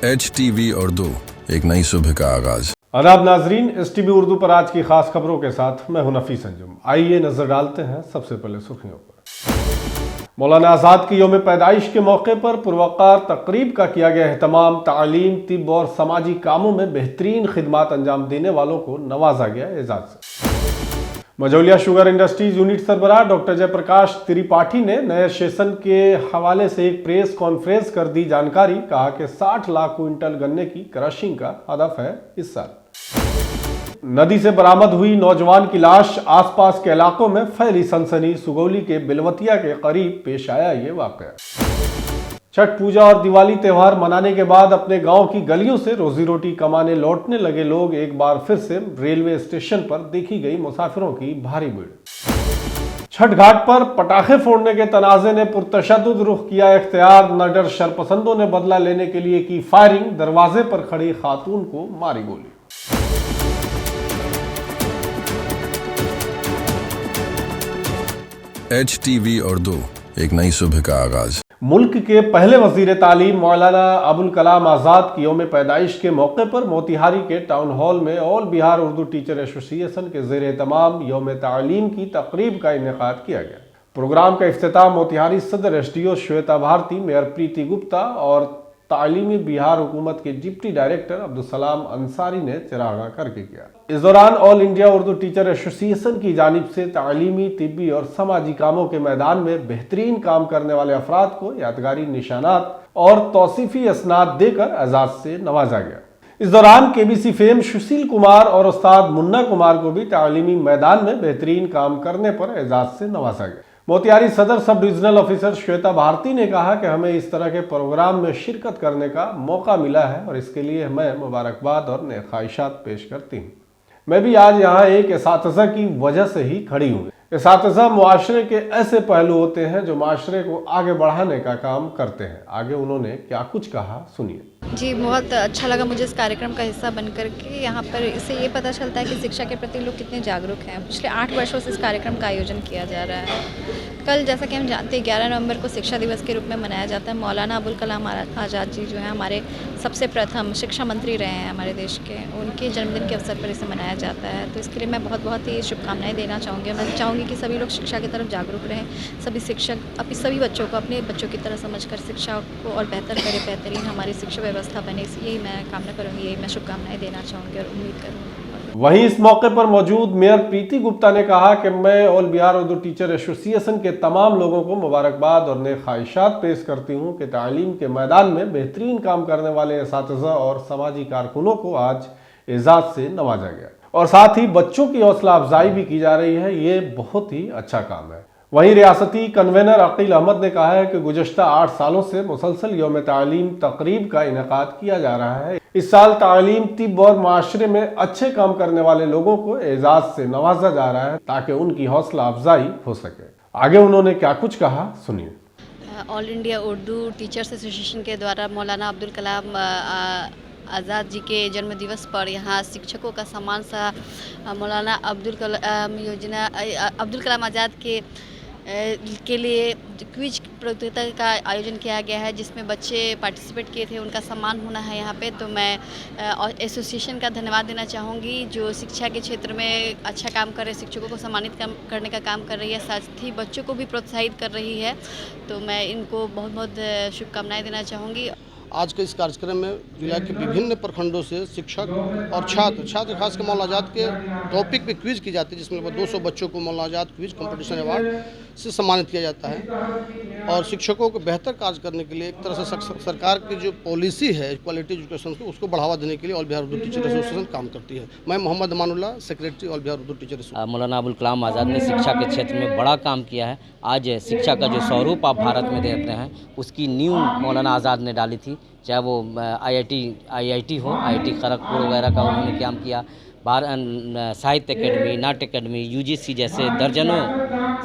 HTV Urdu, एक नई सुबह का आगाज। आदाब नाजरीन, STV उर्दू पर आज की खास खबरों के साथ मैं हूं नफीस अंजुम। आइए नजर डालते हैं सबसे पहले सुर्खियों पर। मौलाना आज़ाद की यौम पैदाइश के मौके पर पुरवकार तकरीब का किया गया एहतमाम। तालीम, तिब और समाजी कामों में बेहतरीन खिदमात अंजाम देने वालों को नवाजा गया एजाज से। मझौलिया शुगर इंडस्ट्रीज यूनिट सरबराह डॉक्टर जयप्रकाश त्रिपाठी ने नए सेशन के हवाले से एक प्रेस कॉन्फ्रेंस कर दी जानकारी। कहा कि 60 लाख क्विंटल गन्ने की क्रशिंग का हदफ है इस साल। नदी से बरामद हुई नौजवान की लाश, आसपास के इलाकों में फैली सनसनी। सुगौली के बिलवतिया के करीब पेश आया ये वाकया। छठ पूजा और दिवाली त्योहार मनाने के बाद अपने गांव की गलियों से रोजी रोटी कमाने लौटने लगे लोग एक बार फिर से रेलवे स्टेशन पर देखी गई मुसाफिरों की भारी भीड़। छठ घाट पर पटाखे फोड़ने के तनाजे ने पुरतशद्दुद रुख किया इख्तियार। नडर शरपसंदों ने बदला लेने के लिए की फायरिंग। दरवाजे पर खड़ी खातून को मारी गोली। HTV उर्दू, एक नई सुबह का आगाज। मुल्क के पहले वजीर तालीम मौलाना अबुल कलाम आज़ाद की यौम पैदाइश के मौके पर मोतिहारी के टाउन हॉल में all Bihar Urdu teacher association के ज़ेर एहतमाम यौम तालीम की तकरीब का इनेकाद किया गया। प्रोग्राम का इफ्तिताह मोतिहारी सदर SDO श्वेता भारती, मेयर प्रीति गुप्ता और तालीमी बिहार हुकूमत के डिप्टी डायरेक्टर अब्दुलसलाम अंसारी ने चिरागा करके किया। इस दौरान all India Urdu teacher association की जानिब से तालीमी, तिब्बी और समाजी कामों के मैदान में बेहतरीन काम करने वाले अफराद को यादगारी निशानात और तौसीफी असनाद देकर एजाज से नवाजा गया। इस दौरान KBC फेम सुशील कुमार और उस्ताद मुन्ना कुमार को भी तालीमी मैदान में बेहतरीन काम करने पर एजाज से नवाजा गया। मोतिहारी सदर sub divisional officer Shweta Bharti ने कहा कि हमें इस तरह के प्रोग्राम में शिरकत करने का मौका मिला है और इसके लिए मैं मुबारकबाद और नेक ख्वाहिशात पेश करती हूँ। मैं भी आज यहाँ एक इसातिज़ा की वजह से ही खड़ी हूँ। इसातिज़ा मुआशरे के ऐसे पहलू होते हैं जो माशरे को आगे बढ़ाने का काम करते हैं। आगे उन्होंने क्या कुछ कहा, सुनिए। जी, बहुत अच्छा लगा मुझे इस कार्यक्रम का हिस्सा बनकर के। यहाँ पर इससे ये पता चलता है कि शिक्षा के प्रति लोग कितने जागरूक हैं। पिछले 8 वर्षों से इस कार्यक्रम का आयोजन किया जा रहा है। कल जैसा कि हम जानते हैं 11 नवंबर को शिक्षा दिवस के रूप में मनाया जाता है। मौलाना अबुल कलाम आज़ाद जी जो है हमारे सबसे प्रथम शिक्षा मंत्री रहे हैं हमारे देश के, उनके जन्मदिन के अवसर पर इसे मनाया जाता है। तो इसके लिए मैं बहुत ही शुभकामनाएं देना चाहूँगी। मैं चाहूँगी कि सभी लोग शिक्षा की तरफ जागरूक रहें। सभी शिक्षक सभी बच्चों को अपने बच्चों की तरह समझकर शिक्षा को और बेहतर करें, बेहतरीन हमारी शिक्षा व्यवस्था बने। यही मैं कामना करूँगी, यही मैं शुभकामनाएं देना चाहूँगी और उम्मीद करूँगी। वहीं इस मौके पर मौजूद मेयर प्रीति गुप्ता ने कहा कि मैं all Bihar Urdu teacher association के तमाम लोगों को मुबारकबाद और नेक ख्वाहिशात पेश करती हूँ कि तालीम के मैदान में बेहतरीन काम करने वाले असातिज़ा और समाजी कारकुनों को आज एजाज से नवाजा गया और साथ ही बच्चों की हौसला अफजाई भी की जा रही है। ये बहुत ही अच्छा काम है। वहीं रियासती कन्वेनर अकील अहमद ने कहा है कि गुज़श्ता 8 सालों से मुसलसल यौम तालीम तकरीब का इनेकाद किया जा रहा है। इस साल तालीम, तिब और माशरे में अच्छे काम करने वाले लोगों को एजाज से नवाजा जा रहा है ताकि उनकी हौसला अफजाई हो सके। आगे उन्होंने क्या कुछ कहा, सुनिए। All India Urdu teachers association के द्वारा मौलाना अब्दुल कलाम आज़ाद जी के जन्म दिवस पर यहाँ शिक्षकों का सम्मान सा मौलाना अब्दुल कलाम आज़ाद के लिए क्विज प्रतियोगिता का आयोजन किया गया है, जिसमें बच्चे पार्टिसिपेट किए थे। उनका सम्मान होना है यहाँ पे। तो मैं एसोसिएशन का धन्यवाद देना चाहूँगी जो शिक्षा के क्षेत्र में अच्छा काम कर रहे, शिक्षकों को सम्मानित करने का काम कर रही है, साथ ही बच्चों को भी प्रोत्साहित कर रही है। तो मैं इनको बहुत शुभकामनाएँ देना चाहूँगी। आज के इस कार्यक्रम में जिला के विभिन्न प्रखंडों से शिक्षक और छात्र खासकर मौलाना आज़ाद के टॉपिक पे क्विज की जाती है, जिसमें लगभग 200 बच्चों को मौलाना आज़ाद क्विज कंपटीशन अवार्ड से सम्मानित किया जाता है। और शिक्षकों को बेहतर कार्य करने के लिए एक तरह से सरकार की जो पॉलिसी है क्वालिटी एजुकेशन की, उसको बढ़ावा देने के लिए all Bihar Urdu teacher association काम करती है। मैं Mohammad Amanullah, secretary all Bihar Urdu teacher association. Maulana Abul Kalam Azad ने शिक्षा के क्षेत्र में बड़ा काम किया है। आज शिक्षा का जो स्वरूप आप भारत में देखते हैं उसकी नींव मौलाना आज़ाद ने डाली थी, चाहे वो IIT हो, IIT खड़गपुर वगैरह का उन्होंने काम किया। साहित्य अकेडमी, नाट्य अकेडमी, UGC जैसे दर्जनों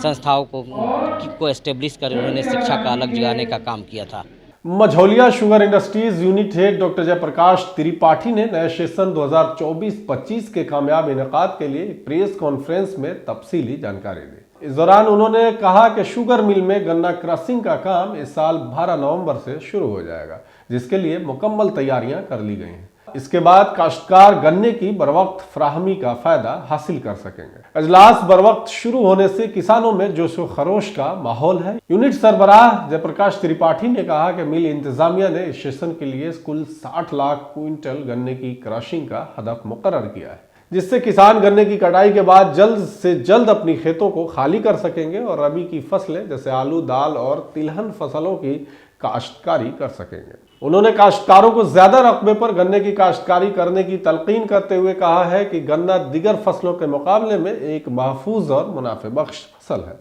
संस्थाओं को एस्टेब्लिश कर उन्होंने शिक्षा का अलग जगाने का काम किया था। Majhauliya sugar industries unit head doctor Jayaprakash Tripathi ने नए सेशन 2024-25 के कामयाब इनेकाद के लिए प्रेस कॉन्फ्रेंस में तफसीली जानकारी दी। इस दौरान उन्होंने कहा कि शुगर मिल में गन्ना क्रशिंग का काम इस साल 12 नवंबर से शुरू हो जाएगा। जिसके लिए मुकम्मल तैयारियां कर ली गई हैं। इसके बाद काश्तकार गन्ने की बरवक्त फ्राहमी का फायदा हासिल कर सकेंगे। अजलास बरवक्त शुरू होने से किसानों में जोशो खरोश का माहौल है। यूनिट सरबराह जयप्रकाश त्रिपाठी ने कहा कि मिल इंतजामिया ने इस सेशन के लिए कुल 60 लाख क्विंटल गन्ने की क्रशिंग का हदफ मुकर्रर किया है, जिससे किसान गन्ने की कटाई के बाद जल्द से जल्द अपनी खेतों को खाली कर सकेंगे और रबी की फसलें जैसे आलू, दाल और तिलहन फसलों की काश्तकारी कर सकेंगे। उन्होंने काश्तकारों को ज्यादा रकबे पर गन्ने की काश्तकारी करने की तलकीन करते हुए कहा है कि गन्ना दीगर फसलों के मुकाबले में एक महफूज और मुनाफे बख्श फसल है।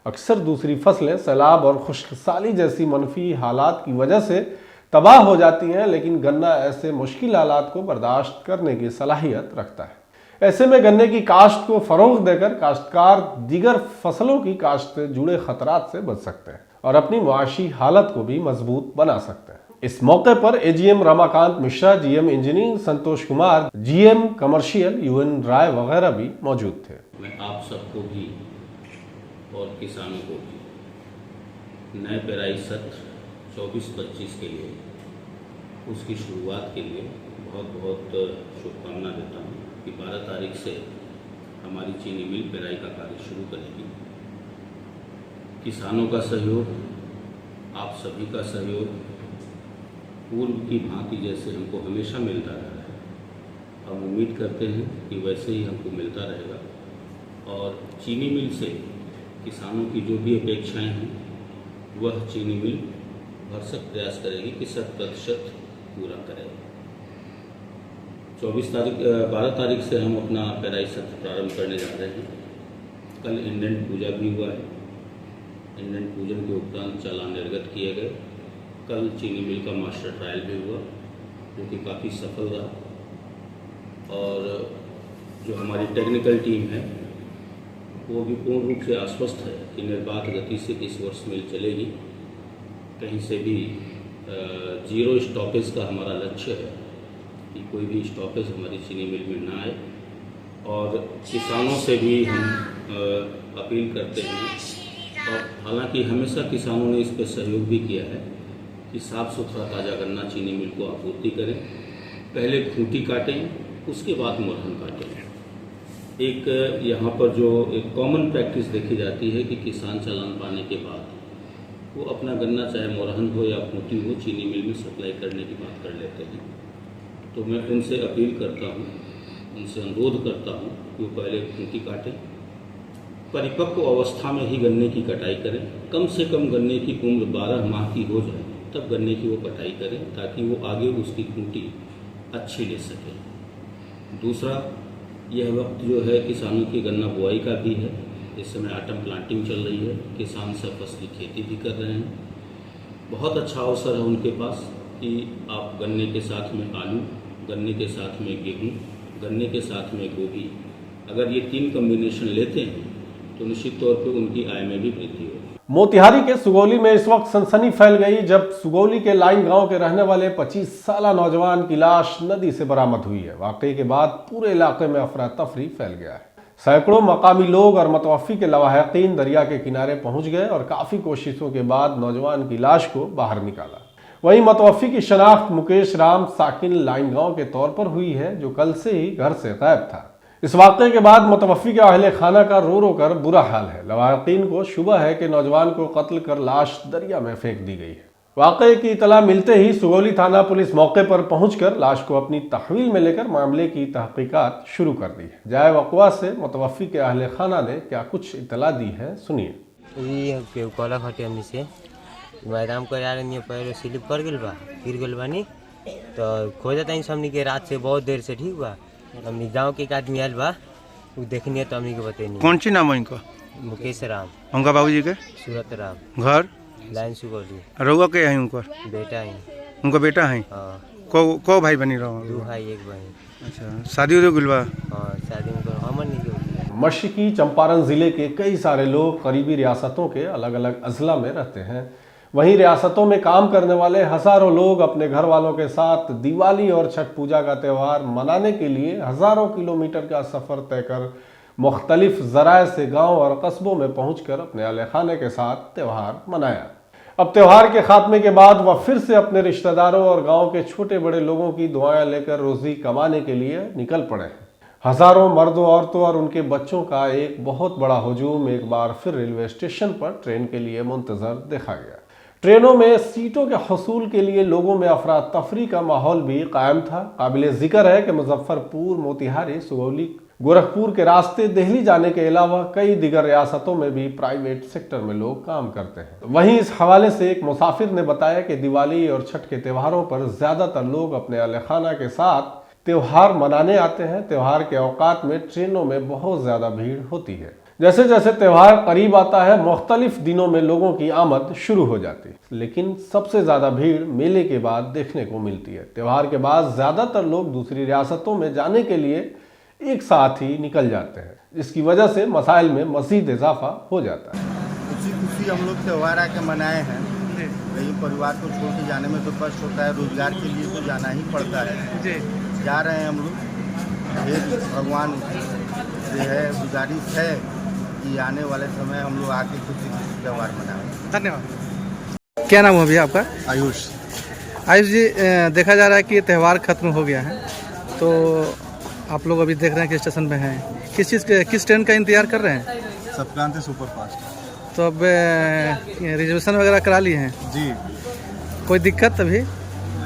अक्सर दूसरी फसलें सैलाब और खुश्कसाली जैसी मनफी हालात की वजह से तबाह हो जाती हैं, लेकिन गन्ना ऐसे मुश्किल हालात को बर्दाश्त करने की सलाहियत रखता है। ऐसे में गन्ने की काश्त को फरोग देकर काश्तकार दीगर फसलों की काश्त से जुड़े खतरात से बच सकते हैं और अपनी मुआशी हालत को भी मजबूत बना सकते हैं। इस मौके पर AGM Ramakant Mishra, GM engineering Santosh Kumar, GM commercial UN Rai वगैरह भी मौजूद थे। मैं आप सबको भी और किसानों को भी नए पेराई सत्र 24-25 के लिए उसकी शुरुआत के लिए बहुत बहुत शुभकामना देता हूँ कि 12 तारीख से हमारी चीनी मिल पेराई का कार्य शुरू करेगी। किसानों का सहयोग, आप सभी का सहयोग पूर्व की भांति जैसे हमको हमेशा मिलता रहा है, हम उम्मीद करते हैं कि वैसे ही हमको मिलता रहेगा और चीनी मिल से किसानों की जो भी अपेक्षाएं हैं वह चीनी मिल भरसक प्रयास करेगी कि 100% पूरा करेगी। 12 तारीख से हम अपना पेराई सत्र प्रारंभ करने जा रहे हैं। कल इंडेंट पूजा भी हुआ है। इंडेंट पूजन के उपरांत चालान निर्गत किए गए। कल चीनी मिल का मास्टर ट्रायल भी हुआ जो कि काफ़ी सफल रहा और जो हमारी टेक्निकल टीम है वो भी पूर्ण रूप से आश्वस्त है कि निर्बाध गति से इस वर्ष मिल चलेगी। कहीं से भी जीरो स्टॉपेज का हमारा लक्ष्य है कि कोई भी स्टॉपेज हमारी चीनी मिल में ना आए और किसानों से भी हम अपील करते हैं और हालांकि हमेशा किसानों ने इस पर सहयोग भी किया है कि साफ़ सुथरा ताज़ा गन्ना चीनी मिल को आपूर्ति करें। पहले खूंटी काटें, उसके बाद मोरहन काटें। एक यहाँ पर जो एक कॉमन प्रैक्टिस देखी जाती है कि किसान चालान पाने के बाद वो अपना गन्ना चाहे मोरहन हो या खूंटी हो चीनी मिल में सप्लाई करने की बात कर लेते हैं। तो मैं उनसे अपील करता हूँ, उनसे अनुरोध करता हूँ कि वो पहले खूंटी काटें, परिपक्व अवस्था में ही गन्ने की कटाई करें। कम से कम गन्ने की उम्र 12 माह की हो जाए तब गन्ने की वो कटाई करें ताकि वो आगे उसकी खूंटी अच्छी ले सके। दूसरा, यह वक्त जो है किसानों की गन्ना बुआई का भी है। इस समय आटम प्लांटिंग चल रही है, किसान सब फसली खेती भी कर रहे हैं। बहुत अच्छा अवसर है उनके पास कि आप गन्ने के साथ में आलू, गन्ने के साथ में गेहूँ, गन्ने के साथ में गोभी, अगर ये 3 कम्बिनेशन लेते हैं तो निश्चित तौर पे उनकी आय में भी वृद्धि होगी। मोतिहारी के सुगौली में इस वक्त सनसनी फैल गई जब सुगौली के लाइन गांव के रहने वाले 25 साला नौजवान की लाश नदी से बरामद हुई है। वाकई के बाद पूरे इलाके में अफरा तफरी फैल गया है। सैकड़ों मकामी लोग और मतवफ़ी के लवाहिकीन दरिया के किनारे पहुंच गए और काफी कोशिशों के बाद नौजवान की लाश को बाहर निकाला। वहीं मतवफ़ी की शनाख्त मुकेश राम साकिन लाइन गांव के तौर पर हुई है, जो कल से ही घर से गायब था। इस वाक़े के बाद मुतवफ़ी के अहले खाना का रो रो कर बुरा हाल है। लवाहिकीन को शुबह है कि नौजवान को कत्ल कर लाश दरिया में फेंक दी गई है। वाक़े की इतला मिलते ही सुगौली थाना पुलिस मौके पर पहुंचकर लाश को अपनी तहवील में लेकर मामले की तहकीकात शुरू कर दी है। जाए वक़वा से मुतवफ़ी के अहले खाना ने क्या कुछ इतला दी है, सुनिए। मैदान कर यार पैर स्लिप कर गल बा, गिर गल बानी तो खोजत आई हमनी के रात से बहुत देर से। ठीक बा, हमनी गाँव के एक आदमी आयल बा, वो देखनी तो हमनी के बतेनी। कौन सी नाम है इनका? मुकेश राम। उनका बाबूजी के? सूरत राम। घर? लाइन सुगौली। रउआ के है उनका? बेटा है। उनका बेटा है? हाँ। को भाई बनी रहो? 2 भाई 1 बहन। अच्छा, शादी हो गई बा? हाँ, शादी में हमन नहीं। मशरकी चंपारण जिले के कई सारे लोग करीबी रियासतों के अलग अलग अजला में रहते हैं। वहीं रियासतों में काम करने वाले हजारों लोग अपने घर वालों के साथ दिवाली और छठ पूजा का त्यौहार मनाने के लिए हजारों किलोमीटर का सफ़र तय कर मुख्तलिफ ज़राए से गांव और कस्बों में पहुंचकर अपने अहले खाने के साथ त्यौहार मनाया। अब त्योहार के खात्मे के बाद वह फिर से अपने रिश्तेदारों और गांव के छोटे बड़े लोगों की दुआएं लेकर रोजी कमाने के लिए निकल पड़े हैं। हजारों मर्दों, औरतों और उनके बच्चों का एक बहुत बड़ा हुजूम एक बार फिर रेलवे स्टेशन पर ट्रेन के लिए मुंतजर देखा गया। ट्रेनों में सीटों के हसूल के लिए लोगों में अफरा तफरी का माहौल भी कायम था। काबिले जिक्र है कि मुजफ्फरपुर, मोतिहारी, सुगौली, गोरखपुर के रास्ते दिल्ली जाने के अलावा कई दिगर रियासतों में भी प्राइवेट सेक्टर में लोग काम करते हैं। वहीं इस हवाले से एक मुसाफिर ने बताया कि दिवाली और छठ के त्योहारों पर ज्यादातर लोग अपने अहले खाना के साथ त्योहार मनाने आते हैं। त्योहार के औकात में ट्रेनों में बहुत ज्यादा भीड़ होती है। जैसे जैसे त्योहार करीब आता है, मुख्तलिफ दिनों में लोगों की आमद शुरू हो जाती है, लेकिन सबसे ज्यादा भीड़ मेले के बाद देखने को मिलती है। त्योहार के बाद ज्यादातर लोग दूसरी रियासतों में जाने के लिए एक साथ ही निकल जाते हैं, जिसकी वजह से मसाइल में मजीद इजाफा हो जाता है। खुशी हम लोग त्योहार आके मनाए हैं। कहीं परिवार को छोड़ के जाने में तो कष्ट होता है, रोजगार के लिए तो जाना ही पड़ता है। जा रहे हैं हम लोग। फिर भगवान से है, गुजारिश है कि आने वाले समय हम लोग आके खुशी खुशी त्योहार मनाएं। धन्यवाद। क्या नाम है भैया आपका? आयुष। आयुष जी, देखा जा रहा है कि ये त्यौहार खत्म हो गया है, तो आप लोग अभी देख रहे हैं कि स्टेशन में हैं। किस ट्रेन का इंतजार कर रहे हैं? सप्तांति सुपरफास्ट। तो अब रिजर्वेशन वगैरह करा लिए हैं? जी। कोई दिक्कत अभी?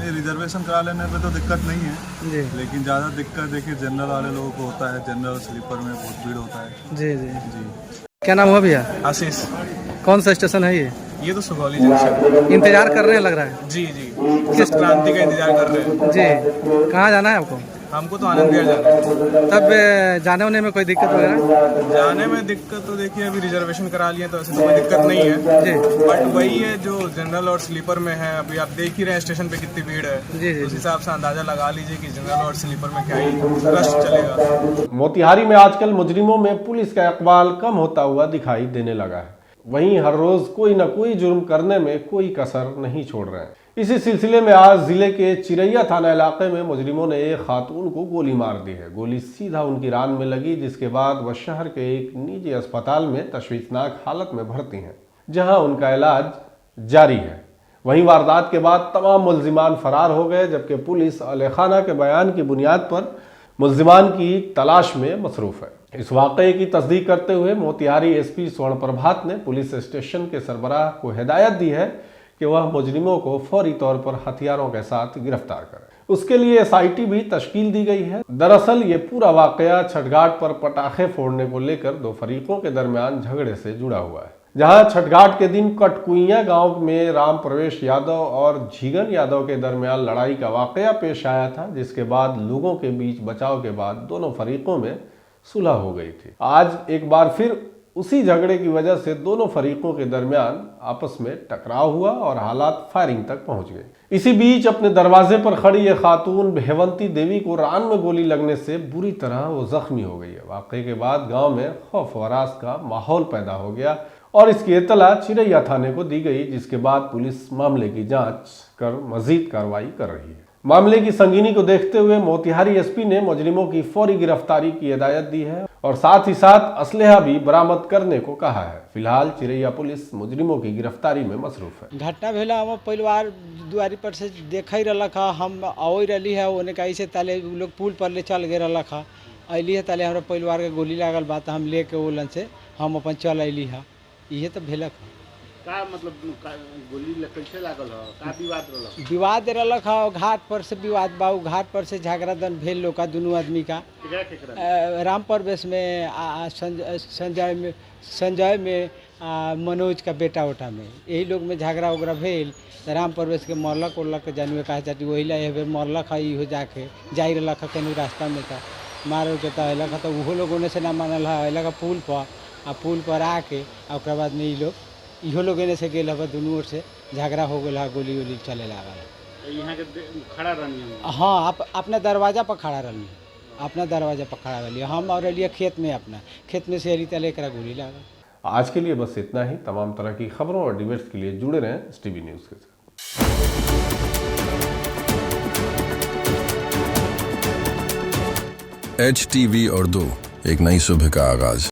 रिजर्वेशन करा लेने पे तो दिक्कत नहीं है जी, लेकिन ज़्यादा दिक्कत देखिए जनरल वाले लोगों को होता है। जनरल स्लीपर में बहुत भीड़ होता है। जी जी जी। क्या नाम हुआ भैया? आशीष। कौन सा स्टेशन है ये? ये तो सुगौली जंक्शन। इंतजार कर रहे हैं लग रहा है? जी जी, किस क्रांति का इंतजार कर रहे हैं? जी। कहाँ जाना है आपको? हमको तो आनंद विहार जाना है। तब जाने होने में कोई दिक्कत वगैरह? जाने में दिक्कत तो देखिए अभी रिजर्वेशन करा लिए तो ऐसे तो कोई दिक्कत नहीं है जी, बट वही है जो जनरल और स्लीपर में है। अभी आप देख ही रहे हैं स्टेशन पे कितनी भीड़ है। जी जी। उस हिसाब से अंदाजा लगा लीजिए कि जनरल और स्लीपर में क्या ही रश चलेगा। मोतिहारी में आजकल मुजरिमों में पुलिस का इकबाल कम होता हुआ दिखाई देने लगा है। वहीं हर रोज कोई न कोई जुर्म करने में कोई कसर नहीं छोड़ रहे हैं। इसी सिलसिले में आज जिले के चिरैया थाना इलाके में मुजरिमों ने एक खातून को गोली मार दी है। गोली सीधा उनकी रान में लगी, जिसके बाद वह शहर के एक निजी अस्पताल में तशवीशनाक हालत में भर्ती हैं, जहां उनका इलाज जारी है। वहीं वारदात के बाद तमाम मुल्जिमान फरार हो गए, जबकि पुलिस अहले खाना के बयान की बुनियाद पर मुल्जिमान की तलाश में मसरूफ है। इस वाक़े की तस्दीक करते हुए मोतिहारी एसपी स्वर्ण प्रभात ने पुलिस स्टेशन के सरबराह को हिदायत दी है कि वह मुजरिमों को फौरी तौर पर हथियारों के साथ गिरफ्तार करे। उसके लिए SIT भी तश्कील दी गई है। दरअसल ये पूरा वाकया छठघाट पर पटाखे फोड़ने को लेकर दो फरीकों के दरमियान झगड़े से जुड़ा हुआ है, जहां छठघाट के दिन कटकुइया गांव में राम प्रवेश यादव और झीगन यादव के दरमियान लड़ाई का वाकया पेश आया था, जिसके बाद लोगों के बीच बचाव के बाद दोनों फरीकों में सुलह हो गई थी। आज एक बार फिर उसी झगड़े की वजह से दोनों फरीकों के दरमियान आपस में टकराव हुआ और हालात फायरिंग तक पहुंच गए। इसी बीच अपने दरवाजे पर खड़ी ये खातून हेवंती देवी को रान में गोली लगने से बुरी तरह वो जख्मी हो गई है। वाकये के बाद गांव में खौफ व हरास का माहौल पैदा हो गया और इसकी इत्तला चिरैया थाने को दी गई, जिसके बाद पुलिस मामले की जांच कर मजीद कार्रवाई कर रही है। मामले की संगीनी को देखते हुए मोतिहारी एसपी ने मुजरिमों की फौरी गिरफ्तारी की हिदायत दी है और साथ ही साथ असलहा भी बरामद करने को कहा है। फिलहाल चिरैया पुलिस मुजरिमों की गिरफ्तारी में मसरूफ है। घटना भेला हम परिवार दुआरी पर से देख ही रहा, हम आवे रही है ओने कहीं से ताले लोग पुल पर ले चल गए रहा, अली है ताले हमारा परिवार के गोली लागल बात हम लेके ओलन से हम अपन चल अली है। ये तो भेलक का मतलब गोली कैसे लागल हो? का विवाद रहलक? विवाद रहलक है घाट पर से विवाद बा, घाट पर से झगड़ा दन भेल लोग का दोनों आदमी का। राम प्रवेश में संजय में मनोज का बेटा उठा में यही लोग में झगड़ा उगड़ा भेल। राम प्रवेश के मरलक उरलक के जानवे कहा चाहती वही ला मरलक है हो जाके जा रहा है कहीं रास्ता में था मार के तो अल तो वो लोग उन्हें से ना मानल है अल पुल पर आ पुल पर आके और बाद में ये लोग इहो लोग एने से गेल है दोनों ओर से झगड़ा हो गया, गोली वोली चले लागल। यहाँ के खड़ा रहनी? हाँ, आप अपना दरवाजा पर खड़ा रहनी, अपना दरवाजा पर खड़ा रही। हम और रही खेत में, अपना खेत में से अली तले एक गोली लागल। आज के लिए बस इतना ही। तमाम तरह की खबरों और डिबेट्स के लिए जुड़े रहें STV न्यूज़ के साथ। HTV उर्दू, एक नई सुबह का आगाज।